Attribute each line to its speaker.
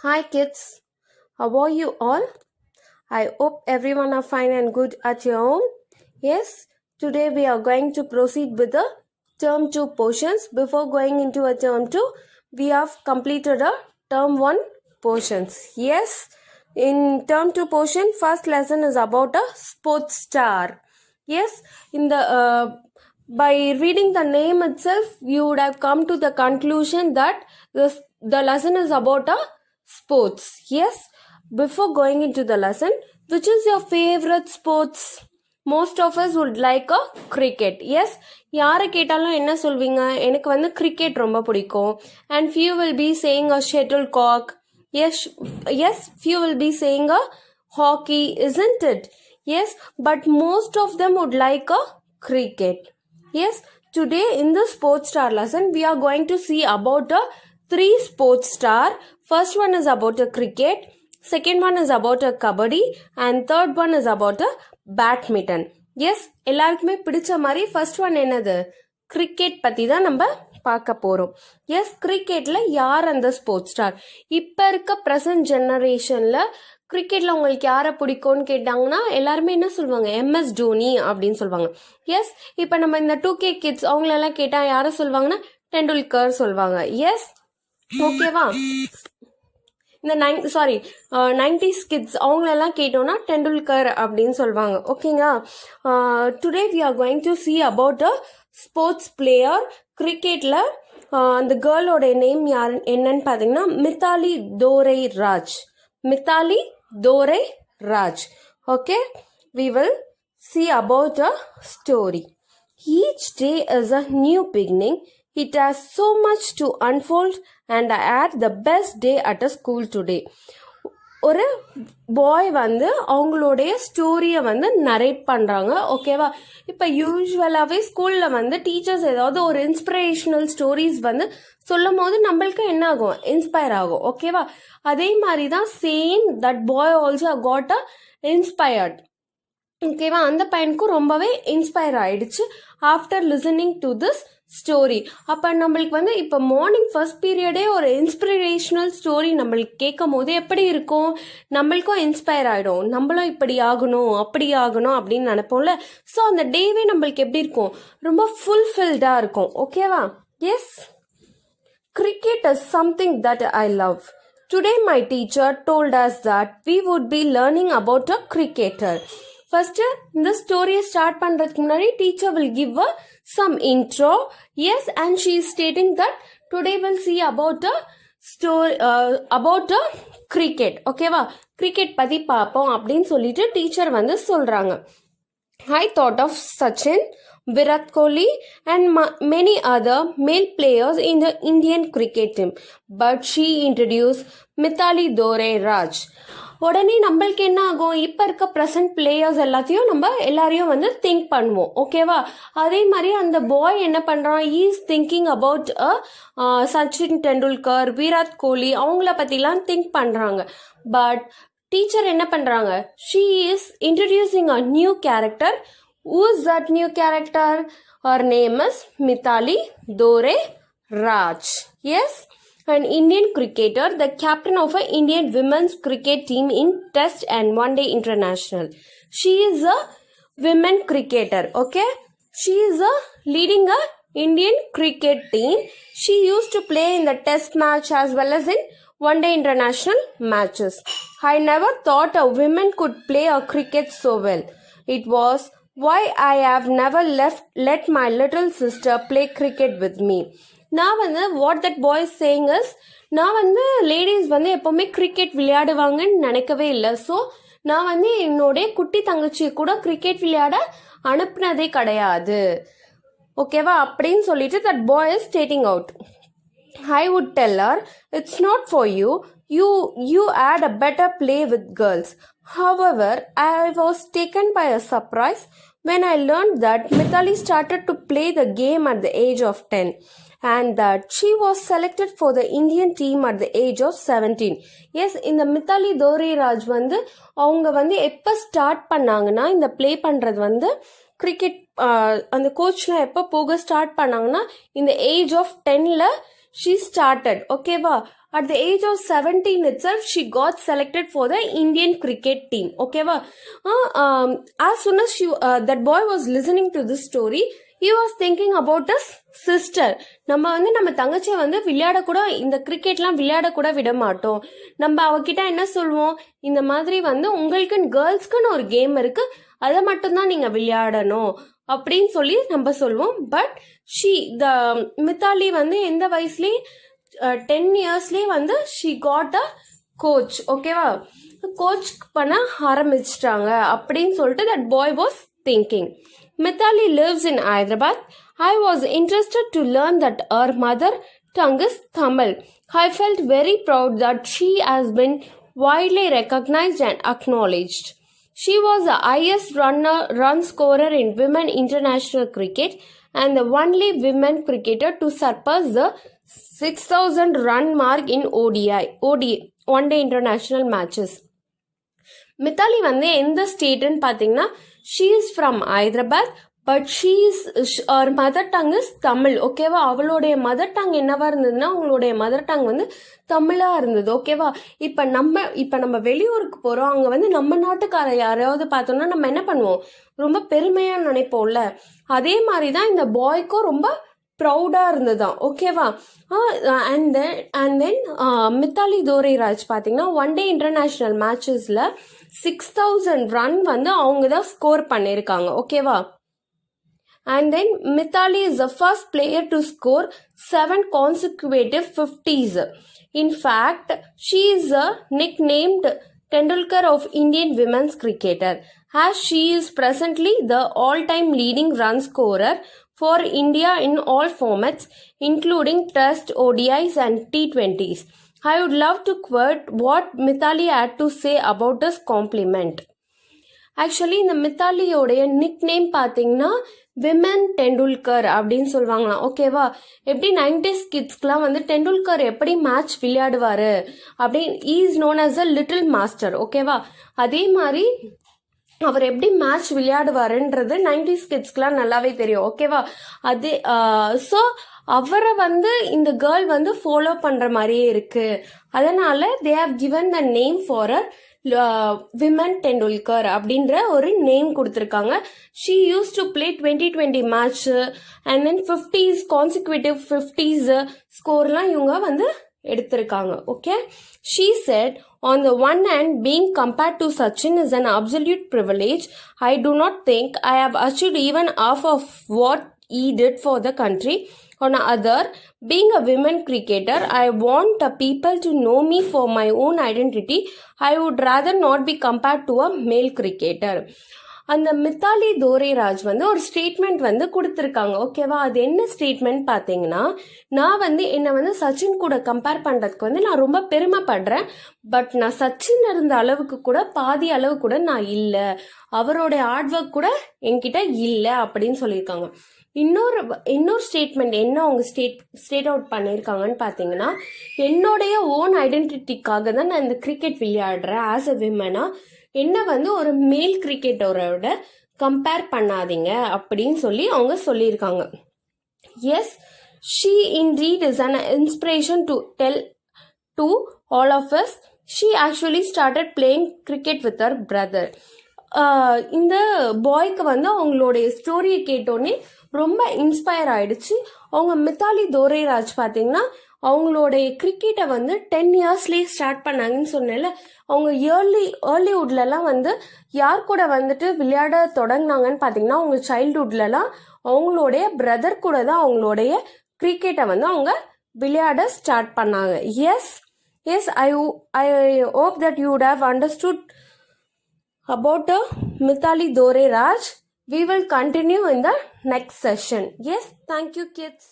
Speaker 1: Hi kids, how are you all? I hope everyone are fine and good at your home. Yes, today we are going to proceed with the term 2 portions. Before going into a term 2, we have completed a term 1 portions. Yes, in term 2 portion, first lesson is about a sports star. Yes, in the by reading the name itself, you would have come to the conclusion that the lesson is about a sports. Yes, before going into the lesson, which is your favorite sports? Most of us would like a cricket. Yes, யாரை கேட்டாலும் என்ன சொல்வீங்க? எனக்கு வந்து cricket ரொம்ப பிடிக்கும். And few will be saying a shuttlecock. Yes, few will be saying a hockey, isn't it? Yes, but most of them would like a cricket. Yes, today in the sports star lesson, we are going to see about a 3 sports star. First one is about a cricket, second one is about a kabaddi, and third one is about a badminton. Yes எல்லாருக்குமே பிடிச்ச மாதிரி first one என்னது cricket பற்றி தான் நம்ம பார்க்க போகிறோம். S கிரிக்கெட்டில் யார் அந்த ஸ்போர்ட்ஸ் ஸ்டார்? இப்போ இருக்க ப்ரெசன்ட் ஜெனரேஷனில் கிரிக்கெட்டில் உங்களுக்கு யாரை பிடிக்கும்னு கேட்டாங்கன்னா எல்லாருமே என்ன சொல்லுவாங்க? எம்எஸ் தோனி அப்படின்னு சொல்லுவாங்க. எஸ் இப்போ நம்ம இந்த 2K கிட்ஸ் அவங்களெல்லாம் கேட்டால் யாரை சொல்லுவாங்கன்னா டெண்டுல்கர் சொல்லுவாங்க. எஸ் ஓகேவா? இந்த 90s கிட்ஸ் அவங்களெல்லாம் கேட்டோம்னா டெண்டுல்கர் அப்படின்னு சொல்லுவாங்க. ஓகேங்களா? Today we are going to see about a sports player. கிரிக்கெட்டில் அந்த கேர்ளோட நேம் யார் என்னன்னு பார்த்தீங்கன்னா Mithali Dorai Raj. Okay, we will see about a story. Each day is a new beginning. It has so much to unfold and I had the best day at a school today. ஒரு பாய் வந்து அவங்களுடைய ஸ்டோரியை வந்து நரேட் பண்ணுறாங்க. ஓகேவா? இப்போ யூஸ்வலாகவே ஸ்கூலில் வந்து டீச்சர்ஸ் ஏதாவது ஒரு இன்ஸ்பிரேஷனல் ஸ்டோரிஸ் வந்து சொல்லும் போது நம்மளுக்கு என்ன ஆகும்? இன்ஸ்பயர் ஆகும். ஓகேவா? அதே மாதிரி தான் same that boy also got a inspired. ஓகேவா? அந்த பையனுக்கும் ரொம்பவே இன்ஸ்பயர் ஆயிடுச்சு after listening to this story. அப்போ நம்மளுக்கு வந்து இப்போ மார்னிங் ஃபர்ஸ்ட் பீரியடே ஒரு இன்ஸ்பிரேஷனல் ஸ்டோரி நம்மளுக்கு கேட்கும் போது எப்படி இருக்கும்? நம்மளுக்கும் இன்ஸ்பயர் ஆகிடும். நம்மளும் இப்படி ஆகணும் அப்படி ஆகணும் அப்படின்னு நினைப்போம்ல. ஸோ அந்த டேவே நம்மளுக்கு எப்படி இருக்கும்? ரொம்ப ஃபுல்ஃபில்டாக இருக்கும். ஓகேவா? Yes, cricket is something that I love. Today my teacher told us that we would be learning about a cricketer. First, இந்த ஸ்டோரியை ஸ்டார்ட் பண்ணுறதுக்கு முன்னாடி teacher will give a some intro. Yes, and she is stating that today we'll see about a story about a cricket. ஓகேவா? Cricket பற்றி பார்ப்போம் அப்படின்னு சொல்லிட்டு teacher வந்து சொல்கிறாங்க. I thought of Sachin, Virat Kohli and many other male players in the Indian cricket team. But she introduced Mithali Dore Raj. உடனே நம்மளுக்கு என்ன ஆகும்? இப்போ இருக்க ப்ரெசன்ட் பிளேயர்ஸ் எல்லாத்தையும் நம்ம எல்லாரையும் வந்து திங்க் பண்ணுவோம். ஓகேவா? அதே மாதிரி அந்த பாய் என்ன பண்ணுறான்? Is thinking about Sachin Tendulkar, Virat Kohli அவங்கள பற்றிலாம் திங்க் பண்ணுறாங்க. பட் டீச்சர் என்ன பண்ணுறாங்க? She is introducing a new character. Who is that new character? Her name is Mithali Dore Raj. Yes, an Indian cricketer, the captain of an Indian women's cricket team in Test and One Day International. She is a women cricketer. Okay, she is leading a Indian cricket team. She used to play in the Test match as well as in One Day International matches. I never thought a woman could play a cricket so well. It was why I have never let my little sister play cricket with me. நான் வந்து what that boy saying is, நான் வந்து ladies வந்து எப்போவுமே cricket விளையாடுவாங்கன்னு நினைக்கவே இல்லை. So நான் வந்து என்னுடைய குட்டி தங்கச்சி கூட கிரிக்கெட் விளையாட அனுப்புனதே கிடையாது. ஓகேவா? அப்படின்னு சொல்லிட்டு that boy is stating out. I would tell her, it's not for you. You had a better play with girls. However, I was taken by a surprise when I learned that Mithali started to play the game at the age of 10 and that she was selected for the Indian team at the age of 17. Yes, இந்த மித்தாலி தோரே ராஜ் வந்து அவங்க வந்து எப்போ start பண்ணாங்கன்னா இந்த play பண்ணுறது வந்து cricket அந்த கோச்லாம் எப்போ போக ஸ்டார்ட் பண்ணாங்கன்னா இந்த ஏஜ் ஆஃப் 10ல் she started. Okay, va? At the age of 17 itself, she got selected for the Indian cricket team. Okay, va? As soon as that boy was listening to this story, he was thinking about his sister. நம்ம தங்கச்சியை விளையாடக்கூட, இந்த கிரிக்கெட்லாம் விளையாடக்கூட விட மாட்டோம். நம்ம அவகிட்ட என்ன சொல்லுவோம், இந்த மாதிரி உங்களுக்குன்னு கேர்ள்ஸ்க்குன்னு ஒரு கேம் இருக்கு, அதை மட்டும்தான் நீங்க விளையாடணும் அப்படின்னு சொல்லி நம்ம சொல்லுவோம். பட் மித்தாலி எந்த வயசுலயே 10 இயர்ஸ்லயே ஷி காட் அ கோச். ஓகேவா, கோச் பண்ண ஆரம்பிச்சிட்டாங்க அப்படின்னு சொல்லிட்டு that boy was thinking. Mithali lives in Hyderabad. I was interested to learn that her mother tongue is Tamil. I felt very proud that she has been widely recognized and acknowledged. She was the highest run scorer in women international cricket and the only women cricketer to surpass the 6,000 run mark in ODI, one day international matches. Mithali எந்த ஸ்டேட்னு பார்த்தீங்கன்னா, she is from Hyderabad, but அவர் mother tongue is Tamil. ஓகேவா, அவளுடைய mother tongue என்னவா இருந்ததுன்னா, அவங்களுடைய mother tongue தமிழா இருந்தது. ஓகேவா, இப்ப நம்ம வெளியூருக்கு போறோம், அங்க நம்ம நாட்டுக்கார யாரையாவது பார்த்தோம்னா நம்ம என்ன பண்ணுவோம், ரொம்ப பெருமையா நினைப்போம்ல. அதே மாதிரிதான் இந்த பாய்க்கும் ரொம்ப ப்ரௌடா இருந்ததுதான். ஓகேவா, அண்ட் தென் மித்தாலி தோரைராஜ் பாத்தீங்கன்னா ஒன் டே இன்டர்நேஷனல் மேட்சஸ்ல 6,000 ரன் அவங்க தான் ஸ்கோர் பண்ணிருக்காங்க. ஓகேவா, and then Mithali is the first player to score 7 consecutive 50s. In fact, she is nicknamed Tendulkar of Indian women's cricketer, as she is presently the all-time leading run scorer for India in all formats, including Test, ODIs and T20s. I would love to quote what Mithali had to say about this compliment. Actually இந்த மித்தாலியோடைய nick name பார்த்தீங்கன்னா women Tendulkar அப்படின்னு சொல்லுவாங்களாம். ஓகேவா, எப்படி 90s கிட்ஸ்க்குலாம் Tendulkar எப்படி match விளையாடுவாரு அப்படின்னு is known as a little master. ஓகேவா, அதே மாதிரி அவர் எப்படி மேட்ச் விளையாடுவாருன்றது 90s கிட்ஸ்க்குலாம் நல்லாவே தெரியும். ஓகேவா, அதே ஸோ அவரை இந்த கேர்ள் ஃபாலோ பண்ற மாதிரியே இருக்கு. அதனால they have given the name for a women Tendulkar அப்படின்ற ஒரு நேம் கொடுத்துருக்காங்க. She use to play 2020 match and then 50s consecutive 50s ஸ்கோர்லாம் இவங்க எடுத்திருக்காங்க. Okay, she said, on the one hand, being compared to Sachin is an absolute privilege. I do not think I have achieved even half of what he did for the country. On the other, being a women cricketer, I want people to know me for my own identity. I would rather not be compared to a male cricketer. அந்த மித்தாலி தோரைராஜ் ஒரு statement கொடுத்துருக்காங்க. ஓகேவா, அது என்ன statement பார்த்தீங்கன்னா, நான் என்னை சச்சின் கூட கம்பேர் பண்ணுறதுக்கு நான் ரொம்ப பெருமைப்படுறேன். பட் நான் சச்சின் இருந்த அளவுக்கு கூட பாதி அளவு கூட நான் இல்லை, அவரோட ஹார்ட் ஒர்க் கூட என்கிட்ட இல்லை அப்படின்னு சொல்லியிருக்காங்க. இன்னொரு ஸ்டேட்மெண்ட் என்ன அவங்க ஸ்டேட் அவுட் பண்ணியிருக்காங்கன்னு பார்த்தீங்கன்னா, என்னுடைய ஓன் ஐடென்டிட்டிக்காக தான் நான் இந்த கிரிக்கெட் விளையாடுறேன் ஆஸ் அ விமனா, என்ன ஒரு மேல் கிரிக்கெட்டரோட கம்பேர் பண்ணாதீங்க அப்படின்னு சொல்லி அவங்க சொல்லியிருக்காங்க. Yes, she indeed is an inspiration to tell to all of us. She actually started playing cricket with her brother. இந்த பாய்க்கு அவங்களுடைய ஸ்டோரியை கேட்டோன்னே ரொம்ப இன்ஸ்பயர் ஆயிடுச்சு. அவங்க மித்தாலி தோரைராஜ் பார்த்தீங்கன்னா அவங்களுடைய கிரிக்கெட்டை 10 இயர்ஸ்லேயே ஸ்டார்ட் பண்ணாங்கன்னு சொன்னேன்ல. அவங்க ஏர்லிவுட்லலாம் யார் கூட விளையாட தொடங்கினாங்கன்னு பார்த்தீங்கன்னா, அவங்க சைல்ட்ஹுட்லலாம் அவங்களுடைய பிரதர் கூட தான் அவங்களுடைய கிரிக்கெட்டை அவங்க விளையாட ஸ்டார்ட் பண்ணாங்க. Yes, I hope that you would have understood about Mithali Dore Raj. We will continue in the next session. Yes, thank you kids.